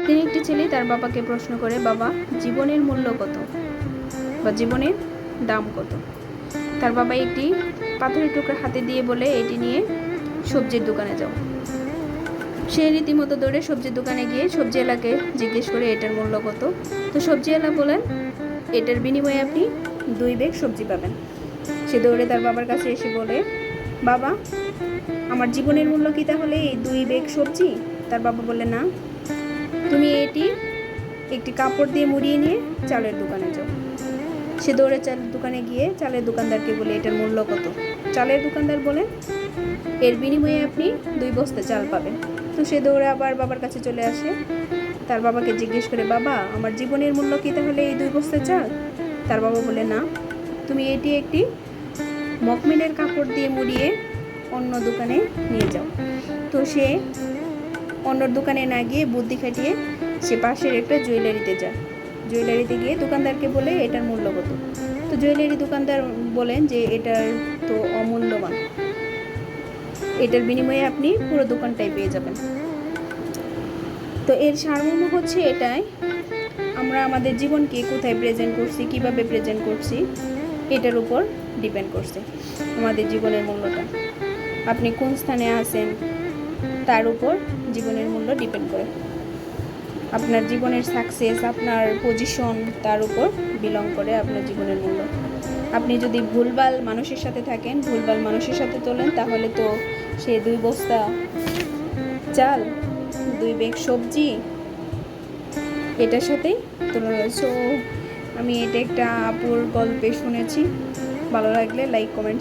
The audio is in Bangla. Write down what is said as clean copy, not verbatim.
একদিন একটি ছেলে তার বাবাকে প্রশ্ন করে, বাবা, জীবনের মূল্য কত বা জীবনের দাম কত? তার বাবা একটি পাথরের টুকরা হাতে দিয়ে বলে, এটি নিয়ে সবজির দোকানে যাও। সে রীতিমতো দৌড়ে সবজির দোকানে গিয়ে সবজিওয়ালাকে জিজ্ঞেস করে, এটার মূল্য কত? তো সবজিওয়ালা বলেন, এটার বিনিময়ে আপনি 2 ব্যাগ সবজি পাবেন। সে দৌড়ে তার বাবার কাছে এসে বলে, বাবা, আমার জীবনের মূল্য কি তাহলে এই 2 ব্যাগ সবজি? তার বাবা বলে, না, তুমি এটি একটি কাপড় দিয়ে মুড়িয়ে নিয়ে চালের দোকানে যাও। সে দৌড়ে চালের দোকানে গিয়ে চালের দোকানদারকে বলে, এটার মূল্য কত? চালের দোকানদার বলেন, এর বিনিময়ে আপনি 2 বস্তা চাল পাবেন। তো সে দৌড়ে আবার বাবার কাছে চলে আসে, তার বাবাকে জিজ্ঞেস করে, বাবা, আমার জীবনের মূল্য কি তাহলে এই 2 বস্তা চাল? তার বাবা বলে, না, তুমি এটি একটি মকমিলের কাপড় দিয়ে মুড়িয়ে অন্য দোকানে নিয়ে যাও। তো সে অন্য দোকানে না গিয়ে বুদ্ধি খাটিয়ে সে পাশের একটা জুয়েলারিতে যায়। জুয়েলারিতে গিয়ে দোকানদারকে বলে, এটার মূল্য কত? তো জুয়েলারি দোকানদার বলেন যে এটার তো অমূল্যবান, এটার বিনিময়ে আপনি পুরো দোকানটাই পেয়ে যাবেন। তো এর সারমর্ম হচ্ছে এটাই, আমরা আমাদের জীবনকে কোথায় প্রেজেন্ট করছি, কিভাবে প্রেজেন্ট করছি, এটার উপর ডিপেন্ড করছে আমাদের জীবনের মূল্যটা। আপনি কোন স্থানে আছেন তার উপর জীবনের মূল্য ডিপেন্ড করে। আপনার জীবনের সাকসেস, আপনার পজিশন, তার উপর বিলং করে আপনার জীবনের মূল্য। আপনি যদি ভুলভাল মানুষের সাথে থাকেন, ভুলভাল মানুষের সাথে তোলেন, তাহলে তো সে 2 বস্তা চাল, 2 ব্যাগ সবজি এটার সাথেই তুলনা। সো আমি এটা একটা আপুর গল্পে শুনেছি। ভালো লাগলে লাইক, কমেন্ট